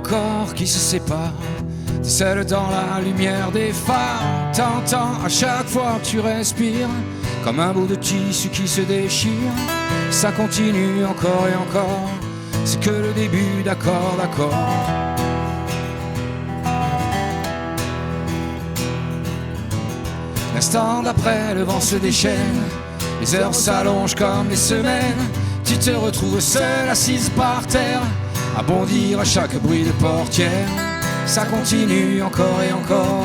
corps qui se séparent. T'es seul dans la lumière des phares. T'entends à chaque fois que tu respires comme un bout de tissu qui se déchire. Ça continue encore et encore. C'est que le début d'accord, d'accord. L'instant d'après, le vent se déchaîne. Les heures s'allongent comme les semaines. Tu te retrouves seule, assise par terre, à bondir à chaque bruit de portière. Ça continue encore et encore.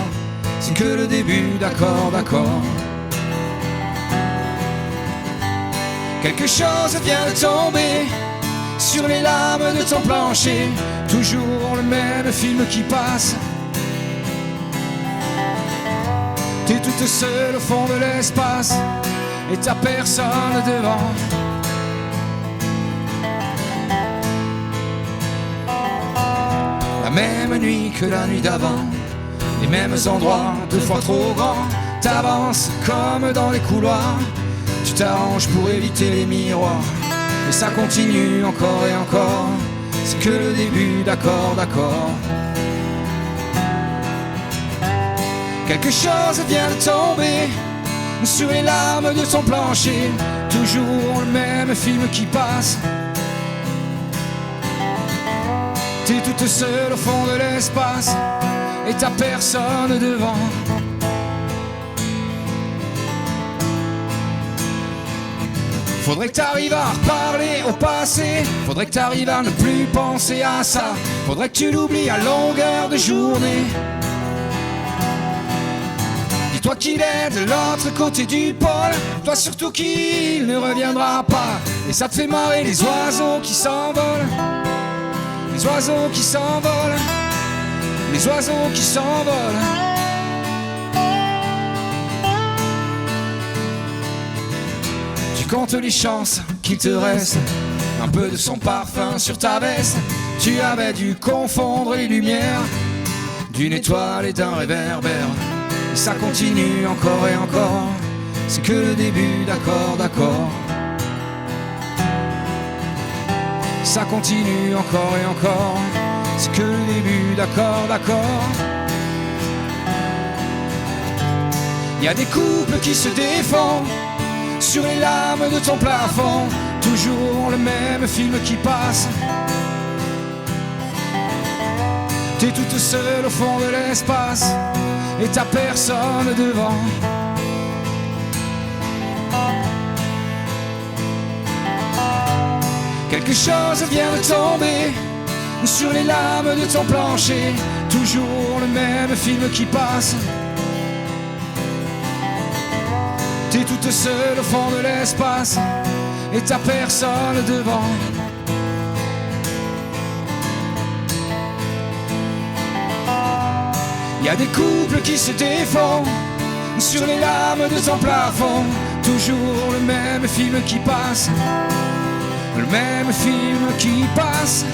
C'est que le début d'accord, d'accord. Quelque chose vient de tomber sur les lames de ton plancher. Toujours le même film qui passe. T'es toute seule au fond de l'espace et t'as personne devant. La même nuit que la nuit d'avant, les mêmes endroits, 2 fois trop grands. T'avances comme dans les couloirs, tu t'arranges pour éviter les miroirs. Et ça continue encore et encore. C'est que le début d'accord, d'accord. Quelque chose vient de tomber sur les lames de ton plancher. Toujours le même film qui passe. T'es toute seule au fond de l'espace et t'as personne devant. Faudrait que t'arrives à reparler au passé. Faudrait que t'arrives à ne plus penser à ça. Faudrait que tu l'oublies à longueur de journée. Dis-toi qu'il est de l'autre côté du pôle. Toi surtout qu'il ne reviendra pas. Et ça te fait marrer les oiseaux qui s'envolent. Les oiseaux qui s'envolent. Les oiseaux qui s'envolent. Tu comptes les chances qu'il te reste un peu de son parfum sur ta veste. Tu avais dû confondre les lumières d'une étoile et d'un réverbère. Et ça continue encore et encore. C'est que le début d'accord, d'accord. Ça continue encore et encore. C'est que le début d'accord, d'accord. Y a des couples qui se défendent sur les lames de ton plafond. Toujours le même film qui passe. T'es toute seule au fond de l'espace et t'as personne devant. Quelque chose vient de tomber sur les lames de ton plancher. Toujours le même film qui passe. T'es toute seule au fond de l'espace et t'as personne devant. Y a des couples qui se défendent sur les lames de ton plafond. Toujours le même film qui passe. Le même film qui passe.